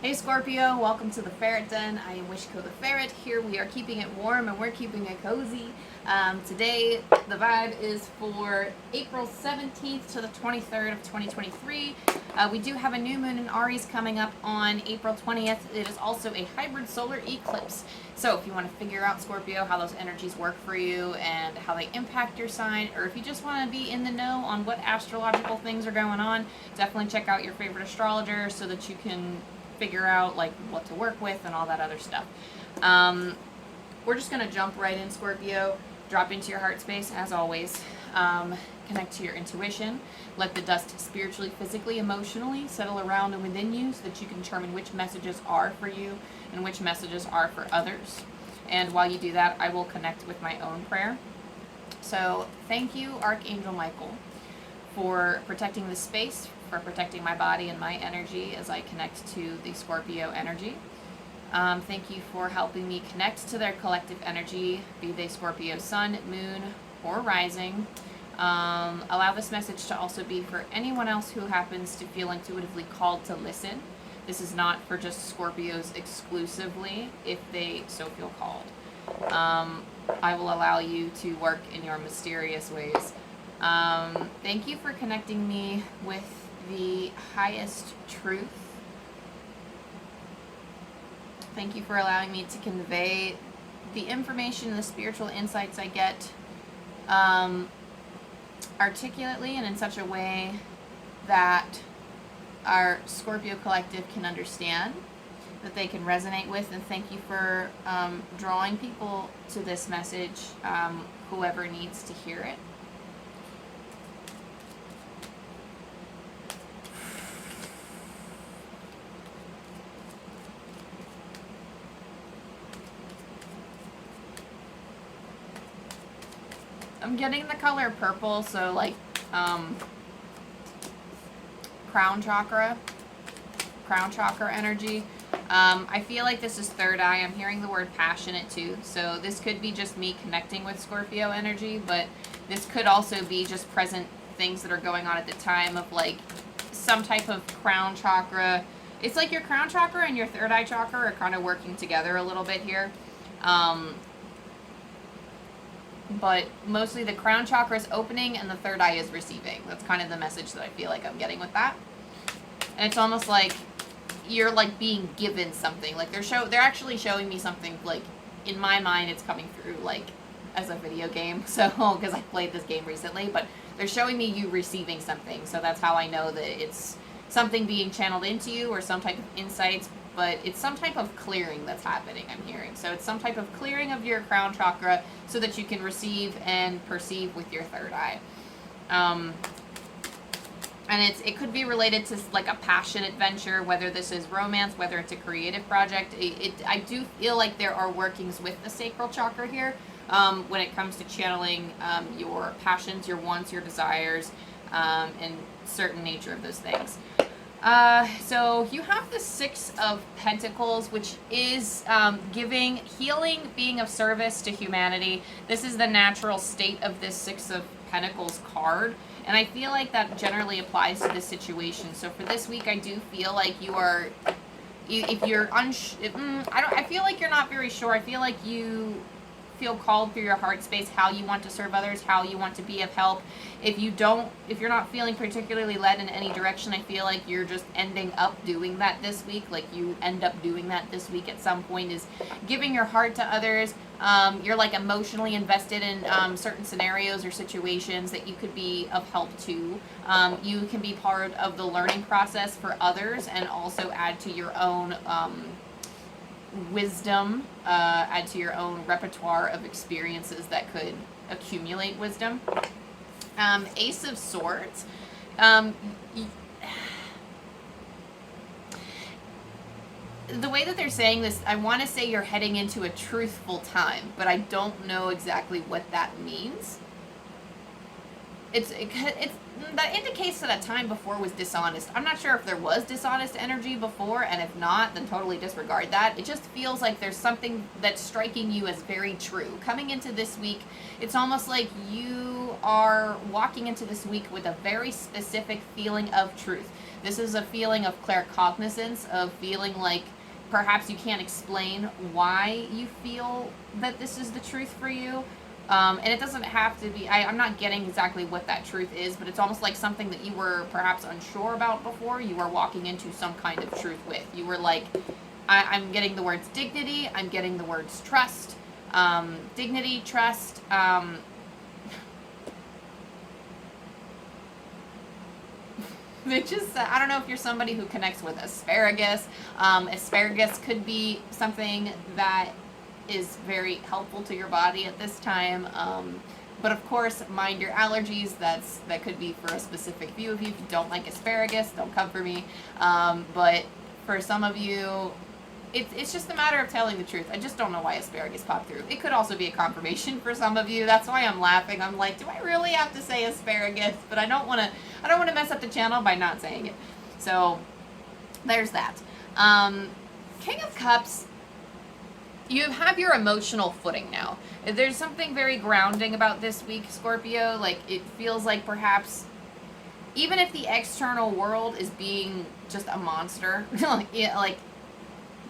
Hey Scorpio, welcome to the Ferret Den. I am wishkotheferret. Here we are keeping it warm and we're keeping it cozy. Today the vibe is for April 17th to the 23rd of 2023. We do have a new moon in Aries coming up on April 20th. It is also a hybrid solar eclipse. So if you want to figure out, Scorpio, how those energies work for you and how they impact your sign, or if you just want to be in the know on what astrological things are going on, definitely check out your favorite astrologer so that you can figure out like what to work with and all that other stuff. We're just going to jump right in, Scorpio. Drop into your heart space as always. Connect to your intuition. Let the dust spiritually, physically, emotionally settle around and within you so that you can determine which messages are for you and which messages are for others. And while you do that, I will connect with my own prayer. So thank you, Archangel Michael, for protecting this space, for protecting my body and my energy as I connect to the Scorpio energy. Thank you for helping me connect to their collective energy, be they Scorpio sun, moon, or rising. Allow this message to also be for anyone else who happens to feel intuitively called to listen. This is not for just Scorpios exclusively, if they so feel called. I will allow you to work in your mysterious ways. Thank you for connecting me with the highest truth. Thank you for allowing me to convey the information and the spiritual insights I get articulately and in such a way that our Scorpio collective can understand, that they can resonate with. And thank you for drawing people to this message, whoever needs to hear it. I'm getting the color purple, so like crown chakra energy. I feel like this is third eye. I'm hearing the word passionate too, so this could be just me connecting with Scorpio energy, but this could also be just present things that are going on at the time of like some type of crown chakra. It's like your crown chakra and your third eye chakra are kind of working together a little bit here. But mostly the crown chakra is opening and the third eye is receiving. That's kind of the message that I feel like I'm getting with that. And it's almost like you're like being given something. Like they're actually showing me something, like in my mind it's coming through like as a video game. So because I played this game recently, but they're showing me you receiving something. So that's how I know that it's something being channeled into you or some type of insights. But it's some type of clearing that's happening, I'm hearing. So it's some type of clearing of your crown chakra so that you can receive and perceive with your third eye. And it could be related to like a passionate venture, whether this is romance, whether it's a creative project. I do feel like there are workings with the sacral chakra here when it comes to channeling your passions, your wants, your desires, and certain nature of those things. So you have the Six of Pentacles, which is giving, healing, being of service to humanity. This is the natural state of this Six of Pentacles card, and I feel like that generally applies to this situation. So for this week, I do feel like you are, if you're I feel like you're not very sure. I feel like you feel called through your heart space how you want to serve others, how you want to be of help. If you're not feeling particularly led in any direction, I feel like you're just ending up doing that this week. Like you end up doing that this week at some point, is giving your heart to others. You're like emotionally invested in certain scenarios or situations that you could be of help to. You can be part of the learning process for others and also add to your own wisdom, add to your own repertoire of experiences that could accumulate wisdom. Ace of Swords. The way that they're saying this, I want to say you're heading into a truthful time, but I don't know exactly what that means. That indicates that a time before was dishonest. I'm not sure if there was dishonest energy before, and if not, then totally disregard that. It just feels like there's something that's striking you as very true. Coming into this week, it's almost like you are walking into this week with a very specific feeling of truth. This is a feeling of claircognizance, of feeling like perhaps you can't explain why you feel that this is the truth for you. And it doesn't have to be, I'm not getting exactly what that truth is, but it's almost like something that you were perhaps unsure about before you were walking into some kind of truth with. You were like, I'm getting the words dignity, I'm getting the words trust, dignity, trust, it just, I don't know if you're somebody who connects with asparagus. Asparagus could be something that is very helpful to your body at this time. But of course, mind your allergies. That could be for a specific few of you. If you don't like asparagus, don't come for me. But for some of you, it's just a matter of telling the truth. I just don't know why asparagus popped through. It could also be a confirmation for some of you. That's why I'm laughing. I'm like, do I really have to say asparagus? But I don't want to mess up the channel by not saying it. So there's that. King of Cups, you have your emotional footing now. There's something very grounding about this week, Scorpio. Like, it feels like perhaps, even if the external world is being just a monster, like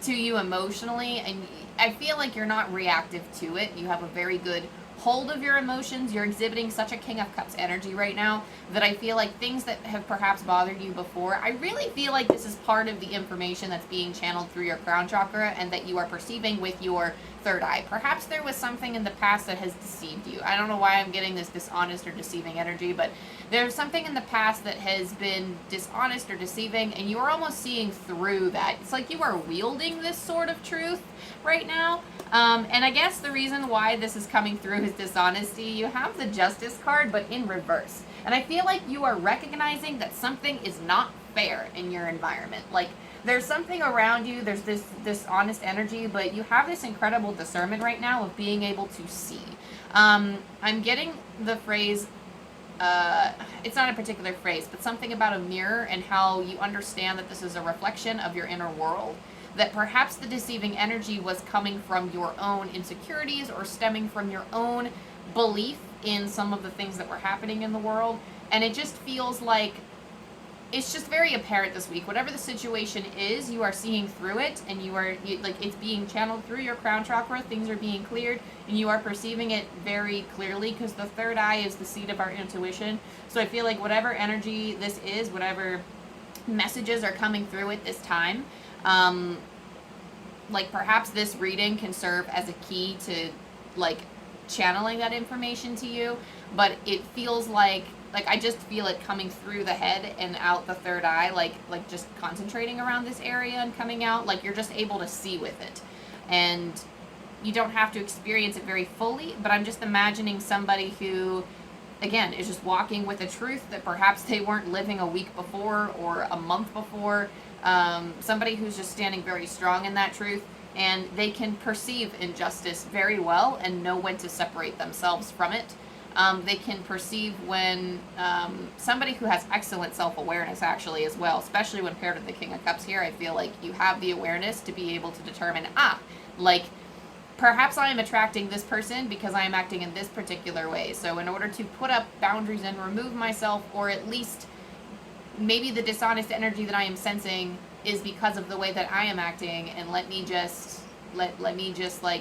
to you emotionally, and I feel like you're not reactive to it. You have a very good hold of your emotions. You're exhibiting such a King of Cups energy right now that I feel like things that have perhaps bothered you before, I really feel like this is part of the information that's being channeled through your crown chakra and that you are perceiving with your third eye. Perhaps there was something in the past that has deceived you. I don't know why I'm getting this dishonest or deceiving energy, but there's something in the past that has been dishonest or deceiving, and you're almost seeing through that. It's like you are wielding this sort of truth right now. And I guess the reason why this is coming through is dishonesty. You have the Justice card, but in reverse. And I feel like you are recognizing that something is not fair in your environment. Like, there's something around you, there's this honest energy, but you have this incredible discernment right now of being able to see. I'm getting the phrase, it's not a particular phrase, but something about a mirror and how you understand that this is a reflection of your inner world. That perhaps the deceiving energy was coming from your own insecurities or stemming from your own belief in some of the things that were happening in the world. And it just feels like it's just very apparent this week. Whatever the situation is, you are seeing through it, and like, it's being channeled through your crown chakra. Things are being cleared, and you are perceiving it very clearly, because the third eye is the seat of our intuition. So I feel like whatever energy this is, whatever messages are coming through at this time, like, perhaps this reading can serve as a key to, like, channeling that information to you. But it feels like I just feel it coming through the head and out the third eye, like just concentrating around this area and coming out, like you're just able to see with it. And you don't have to experience it very fully, but I'm just imagining somebody who, again, is just walking with a truth that perhaps they weren't living a week before or a month before. Somebody who's just standing very strong in that truth, and they can perceive injustice very well and know when to separate themselves from it. They can perceive when somebody who has excellent self-awareness, actually, as well, especially when paired with the King of Cups here. I feel like you have the awareness to be able to determine, like, perhaps I am attracting this person because I am acting in this particular way. So in order to put up boundaries and remove myself, or at least maybe the dishonest energy that I am sensing is because of the way that I am acting, and let me just, like,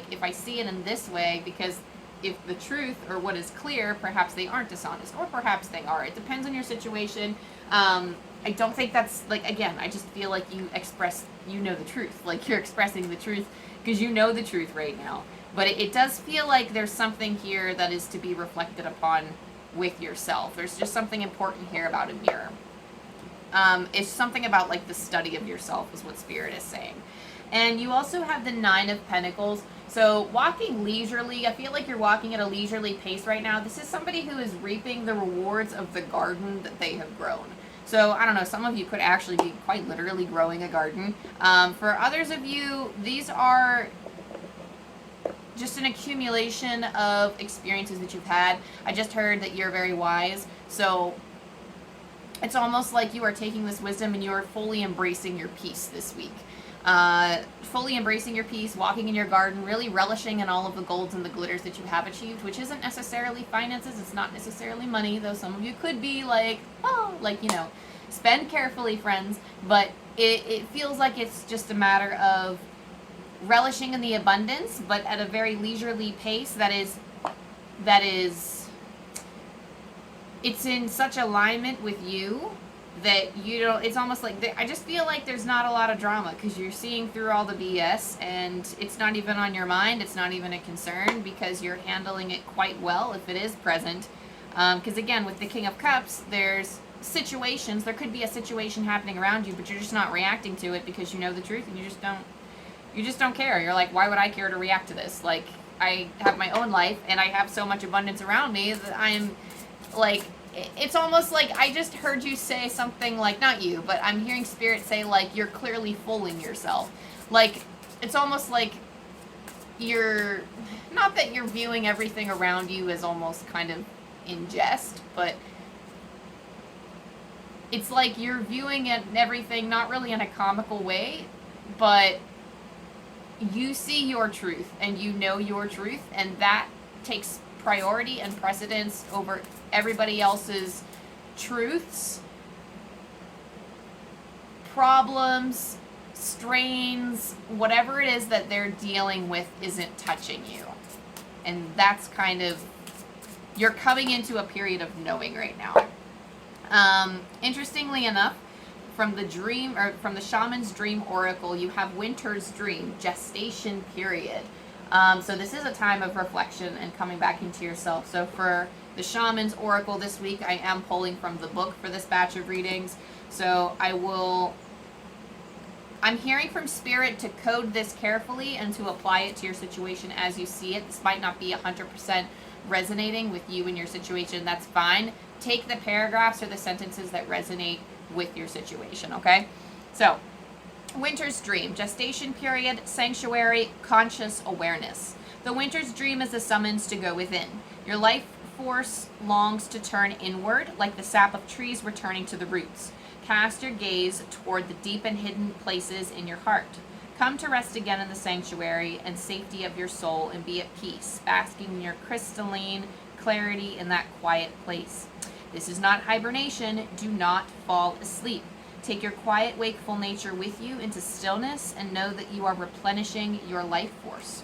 if I see it in this way, because if the truth, or what is clear, perhaps they aren't dishonest, or perhaps they are. It depends on your situation. I don't think that's, like, again, I just feel like you know the truth. Like, you're expressing the truth because you know the truth right now. But it does feel like there's something here that is to be reflected upon with yourself. There's just something important here about a mirror. It's something about, like, the study of yourself is what Spirit is saying. And you also have the Nine of Pentacles. So walking leisurely, I feel like you're walking at a leisurely pace right now. This is somebody who is reaping the rewards of the garden that they have grown. So, I don't know, some of you could actually be quite literally growing a garden. For others of you, these are just an accumulation of experiences that you've had. I just heard that you're very wise. So it's almost like you are taking this wisdom and you are fully embracing your peace this week. Fully embracing your peace, walking in your garden, really relishing in all of the golds and the glitters that you have achieved, which isn't necessarily finances, it's not necessarily money, though some of you could be like, oh, like, you know, Spend carefully, friends, but it feels like it's just a matter of relishing in the abundance, but at a very leisurely pace that is it's in such alignment with you that you don't, it's almost like, I just feel like there's not a lot of drama because you're seeing through all the BS and it's not even on your mind, it's not even a concern because you're handling it quite well if it is present. Because again, with the King of Cups, there's situations, there could be a situation happening around you, but you're just not reacting to it because you know the truth and you just don't care. You're like, why would I care to react to this? Like, I have my own life and I have so much abundance around me that I'm like, it's almost like I just heard you say something like, not you, but I'm hearing Spirit say like, you're clearly fooling yourself. Like, it's almost like you're, not that you're viewing everything around you as almost kind of in jest, but it's like you're viewing it everything not really in a comical way, but you see your truth and you know your truth, and that takes priority and precedence over everybody else's truths, problems, strains, whatever it is that they're dealing with isn't touching you. And that's kind of, you're coming into a period of knowing right now. Interestingly enough, from the dream, or from the Shaman's Dream Oracle, you have Winter's Dream, gestation period. So this is a time of reflection and coming back into yourself. So for the Shaman's Oracle this week, I am pulling from the book for this batch of readings. So I'm hearing from Spirit to code this carefully and to apply it to your situation as you see it. This might not be 100% resonating with you and your situation. That's fine. Take the paragraphs or the sentences that resonate with your situation, okay? So, Winter's Dream, gestation period, sanctuary, conscious awareness. The Winter's Dream is a summons to go within. Your life force longs to turn inward, like the sap of trees returning to the roots. Cast your gaze toward the deep and hidden places in your heart. Come to rest again in the sanctuary and safety of your soul and be at peace, basking in your crystalline clarity in that quiet place. This is not hibernation. Do not fall asleep. Take your quiet, wakeful nature with you into stillness and know that you are replenishing your life force.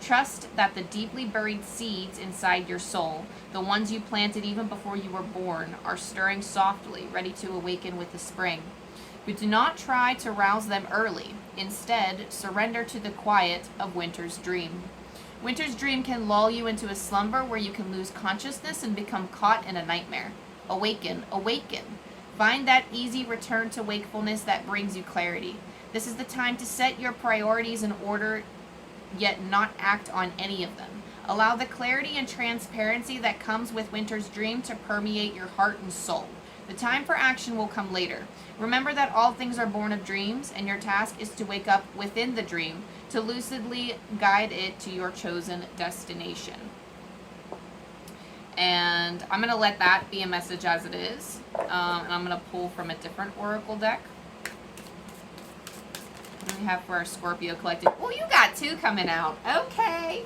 Trust that the deeply buried seeds inside your soul, the ones you planted even before you were born, are stirring softly, ready to awaken with the spring. But do not try to rouse them early. Instead, surrender to the quiet of Winter's Dream. Winter's Dream can lull you into a slumber where you can lose consciousness and become caught in a nightmare. Awaken, awaken. Find that easy return to wakefulness that brings you clarity. This is the time to set your priorities in order, yet not act on any of them. Allow the clarity and transparency that comes with Winter's Dream to permeate your heart and soul. The time for action will come later. Remember that all things are born of dreams, and your task is to wake up within the dream, to lucidly guide it to your chosen destination. And I'm going to let that be a message as it is. And I'm going to pull from a different oracle deck. What do we have for our Scorpio collective? Oh, you got two coming out. Okay.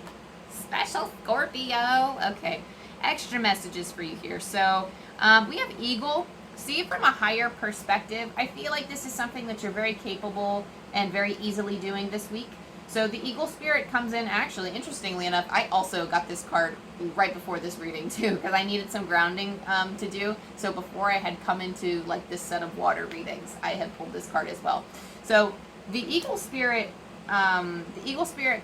Special Scorpio. Okay. Extra messages for you here. So we have Eagle. See it from a higher perspective. I feel like this is something that you're very capable and very easily doing this week. So the Eagle Spirit comes in, actually, interestingly enough, I also got this card right before this reading too, because I needed some grounding to do. So before I had come into like this set of water readings, I had pulled this card as well. So the Eagle Spirit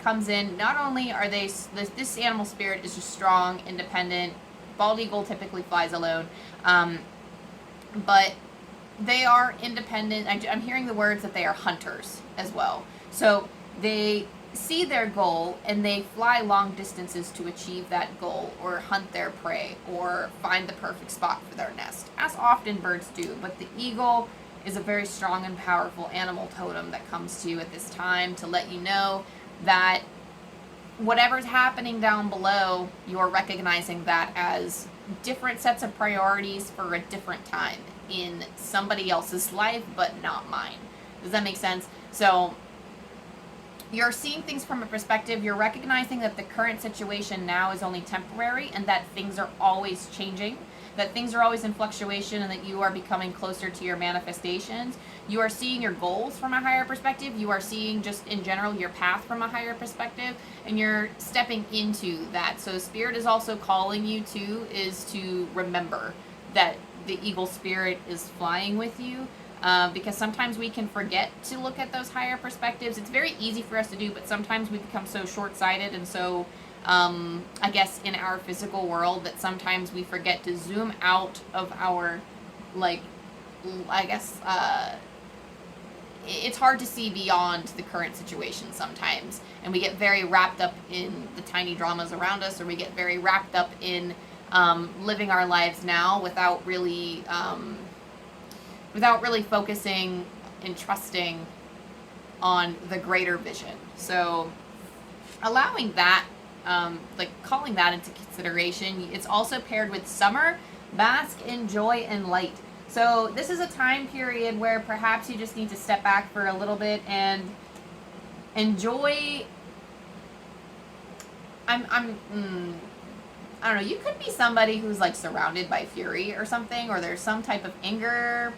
comes in, not only are they, this animal spirit is just strong, independent. Bald eagle typically flies alone, but they are independent. I'm hearing the words that they are hunters as well. So they see their goal and they fly long distances to achieve that goal or hunt their prey or find the perfect spot for their nest, as often birds do. But the eagle is a very strong and powerful animal totem that comes to you at this time to let you know that whatever's happening down below, you're recognizing that as different sets of priorities for a different time in somebody else's life, but not mine. Does that make sense? So you're seeing things from a perspective, you're recognizing that the current situation now is only temporary and that things are always changing. that things are always in fluctuation and that you are becoming closer to your manifestations. You are seeing your goals from a higher perspective. You are seeing just in general your path from a higher perspective, and you're stepping into that. So Spirit is also calling you to remember that the eagle spirit is flying with you. Because sometimes we can forget to look at those higher perspectives. It's very easy for us to do, but sometimes we become so short-sighted and so, I guess, in our physical world that sometimes we forget to zoom out of our, like, I guess, it's hard to see beyond the current situation sometimes. And we get very wrapped up in the tiny dramas around us, or we get very wrapped up in living our lives now without really focusing and trusting on the greater vision. So allowing that, like calling that into consideration. It's also paired with summer, bask in joy and light. So this is a time period where perhaps you just need to step back for a little bit and enjoy. I don't know, you could be somebody who's like surrounded by fury or something, or there's some type of anger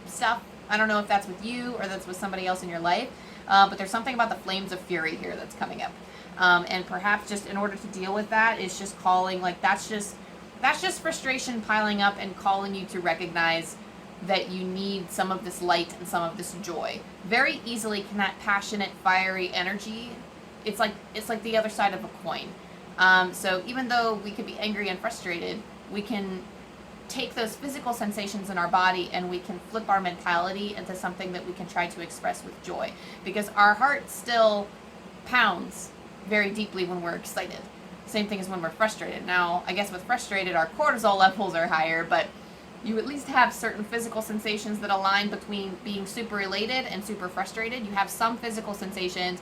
stuff. I don't know if that's with you or that's with somebody else in your life, but there's something about the flames of fury here that's coming up. And perhaps just in order to deal with that, it's just calling, like, that's just frustration piling up and calling you to recognize that you need some of this light and some of this joy. Very easily can that passionate, fiery energy, it's like the other side of a coin. So even though we could be angry and frustrated, we can take those physical sensations in our body and we can flip our mentality into something that we can try to express with joy. Because our heart still pounds very deeply when we're excited. Same thing as when we're frustrated. Now, I guess with frustrated, our cortisol levels are higher, but you at least have certain physical sensations that align between being super elated and super frustrated. You have some physical sensations,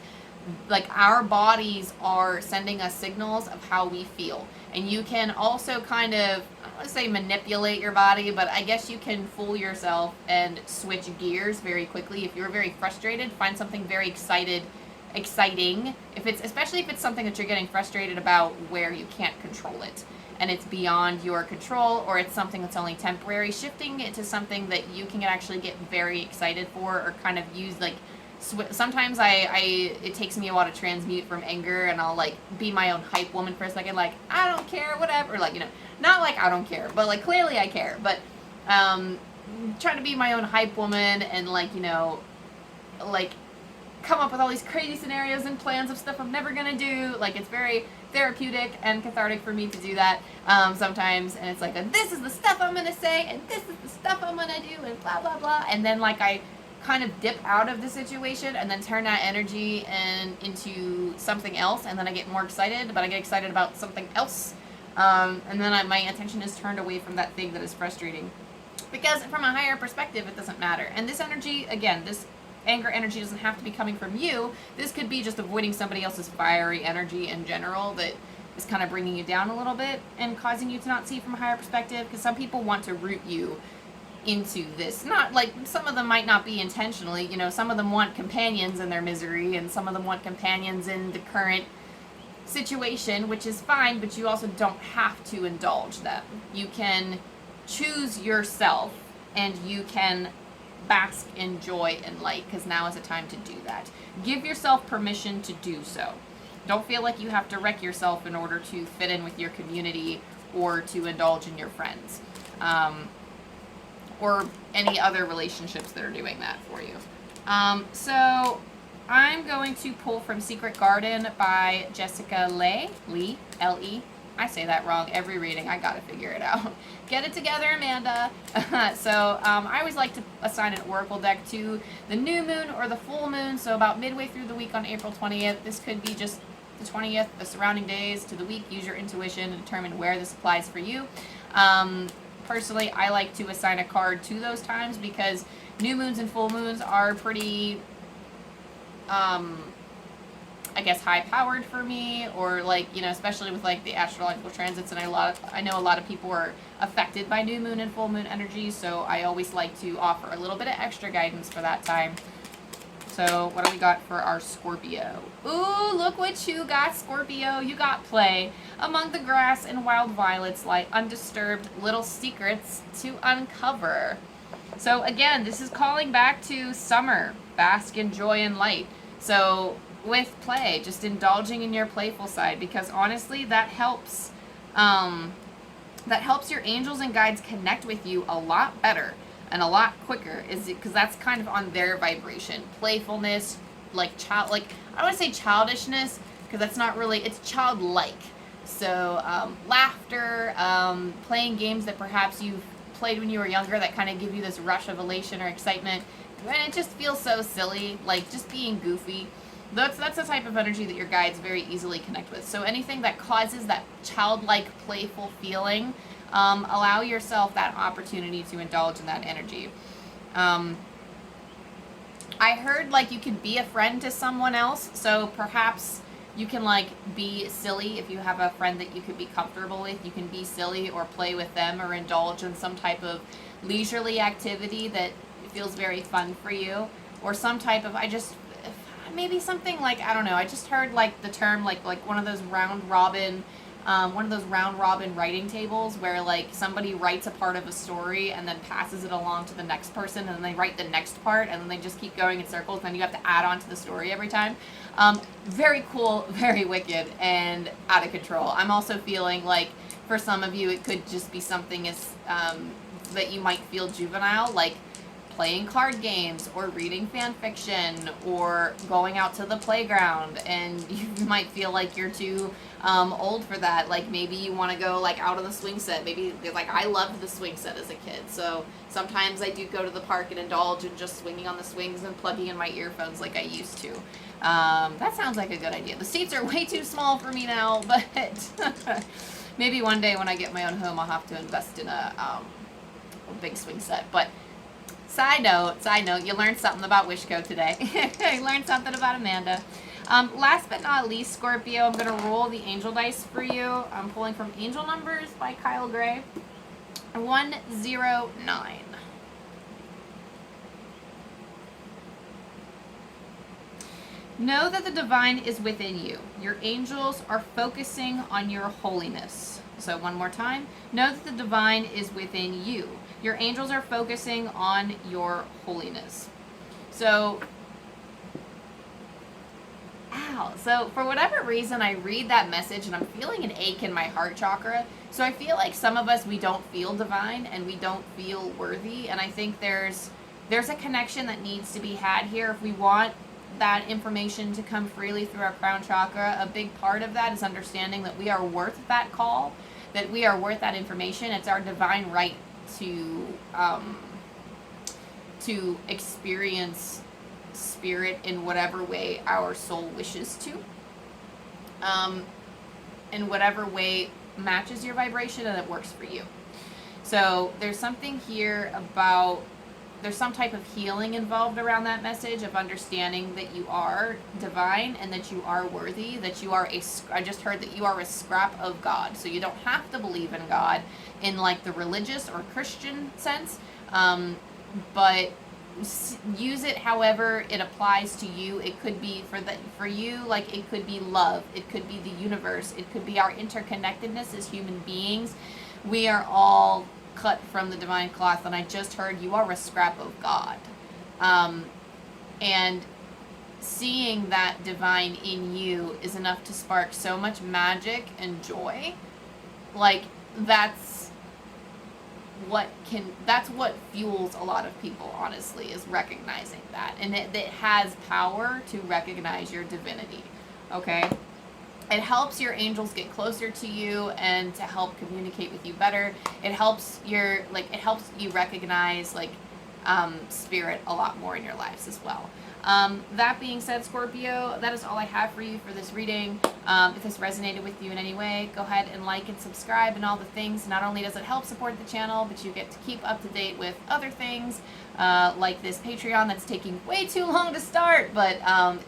like our bodies are sending us signals of how we feel. And you can also kind of, I don't want to say manipulate your body, but I guess you can fool yourself and switch gears very quickly. If you're very frustrated, find something very exciting. Especially if it's something that you're getting frustrated about where you can't control it and it's beyond your control, or it's something that's only temporary, shifting it to something that you can actually get very excited for, or kind of use, like, sometimes it takes me a while to transmute from anger, and I'll like be my own hype woman for a second, like, I don't care, whatever, like, you know, not like I don't care, but like clearly I care, but trying to be my own hype woman and, like, you know, like come up with all these crazy scenarios and plans of stuff I'm never gonna do. Like, it's very therapeutic and cathartic for me to do that sometimes, and it's like, this is the stuff I'm gonna say and this is the stuff I'm gonna do and blah blah blah, and then like I kind of dip out of the situation and then turn that energy into something else, and then I get more excited, but I get excited about something else, and then my attention is turned away from that thing that is frustrating, because from a higher perspective it doesn't matter. And this energy, again, this anger energy doesn't have to be coming from you. This could be just avoiding somebody else's fiery energy in general that is kind of bringing you down a little bit and causing you to not see from a higher perspective, because some people want to root you into this. Not like, some of them might not be intentionally, you know, some of them want companions in their misery, and some of them want companions in the current situation, which is fine, but you also don't have to indulge them. You can choose yourself, and you can bask in joy and light, because now is the time to do that. Give yourself permission to do so. Don't feel like you have to wreck yourself in order to fit in with your community or to indulge in your friends. Or any other relationships that are doing that for you. So I'm going to pull from Secret Garden by Jessica Lee, L-E. I say that wrong every reading. I gotta figure it out. Get it together, Amanda. So I always like to assign an oracle deck to the new moon or the full moon. So about midway through the week on April 20th. This could be just the 20th, the surrounding days to the week. Use your intuition to determine where this applies for you. Personally, I like to assign a card to those times because new moons and full moons are pretty, I guess, high-powered for me, or like, you know, especially with like the astrological transits, and I know a lot of people are affected by new moon and full moon energy, so I always like to offer a little bit of extra guidance for that time. So what do we got for our Scorpio? Ooh, look what you got, Scorpio. You got play. Among the grass and wild violets lie undisturbed little secrets to uncover. So again, this is calling back to summer. Bask in joy and light. So with play, just indulging in your playful side, because honestly, that helps your angels and guides connect with you a lot better and a lot quicker, is because that's kind of on their vibration. Playfulness, like I want to say childishness, because that's not really, it's childlike. So laughter, playing games that perhaps you've played when you were younger that kind of give you this rush of elation or excitement, and it just feels so silly, like just being goofy. That's the type of energy that your guides very easily connect with. So anything that causes that childlike, playful feeling, allow yourself that opportunity to indulge in that energy. I heard like you can be a friend to someone else, so perhaps you can like be silly if you have a friend that you could be comfortable with. You can be silly or play with them or indulge in some type of leisurely activity that feels very fun for you, or some type of, maybe something like, I don't know, I just heard like the term like one of those round robin writing tables where like somebody writes a part of a story and then passes it along to the next person, and then they write the next part, and then they just keep going in circles, and then you have to add on to the story every time. Very cool, very wicked, and out of control. I'm also feeling like for some of you it could just be something as that you might feel juvenile, like playing card games or reading fan fiction or going out to the playground, and you might feel like you're too old for that. Like maybe you want to go like out of the swing set. Maybe like I loved the swing set as a kid, so sometimes I do go to the park and indulge in just swinging on the swings and plugging in my earphones like I used to. That sounds like a good idea. The seats are way too small for me now, but maybe one day when I get my own home I'll have to invest in a big swing set. But Side note, you learned something about Wishko today. You learned something about Amanda. Last but not least, Scorpio, I'm going to roll the angel dice for you. I'm pulling from Angel Numbers by Kyle Gray. 109. Know that the divine is within you. Your angels are focusing on your holiness. So one more time. Know that the divine is within you. Your angels are focusing on your holiness. So, so for whatever reason, I read that message and I'm feeling an ache in my heart chakra. So I feel like some of us, we don't feel divine and we don't feel worthy. And I think there's a connection that needs to be had here. If we want that information to come freely through our crown chakra, a big part of that is understanding that we are worth that call, that we are worth that information. It's our divine right to experience spirit in whatever way our soul wishes to, in whatever way matches your vibration and it works for you. So there's something here about, there's some type of healing involved around that message of understanding that you are divine and that you are worthy, that you are I just heard that you are a scrap of God. So you don't have to believe in God in like the religious or Christian sense, but use it however it applies to you. It could be for you, like it could be love, it could be the universe, it could be our interconnectedness as human beings. We are all cut from the divine cloth, and I just heard you are a scrap of God. And seeing that divine in you is enough to spark so much magic and joy. Like that's what fuels a lot of people, honestly, is recognizing that. And it has power to recognize your divinity. Okay? It helps your angels get closer to you and to help communicate with you better. It helps you recognize spirit a lot more in your lives as well. That being said, Scorpio, that is all I have for you for this reading. If this resonated with you in any way, go ahead and like and subscribe and all the things. Not only does it help support the channel, but you get to keep up to date with other things, like this Patreon that's taking way too long to start, but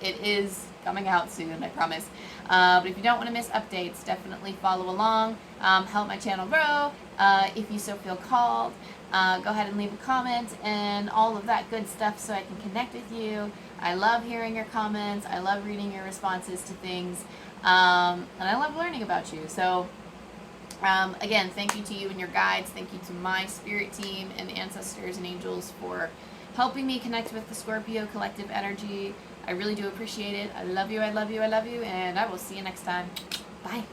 it is coming out soon, I promise. But if you don't want to miss updates, definitely follow along. Help my channel grow if you so feel called. Go ahead and leave a comment and all of that good stuff so I can connect with you. I love hearing your comments. I love reading your responses to things. And I love learning about you. So, again, thank you to you and your guides. Thank you to my spirit team and ancestors and angels for helping me connect with the Scorpio collective energy. I really do appreciate it. I love you, I love you, I love you, and I will see you next time. Bye.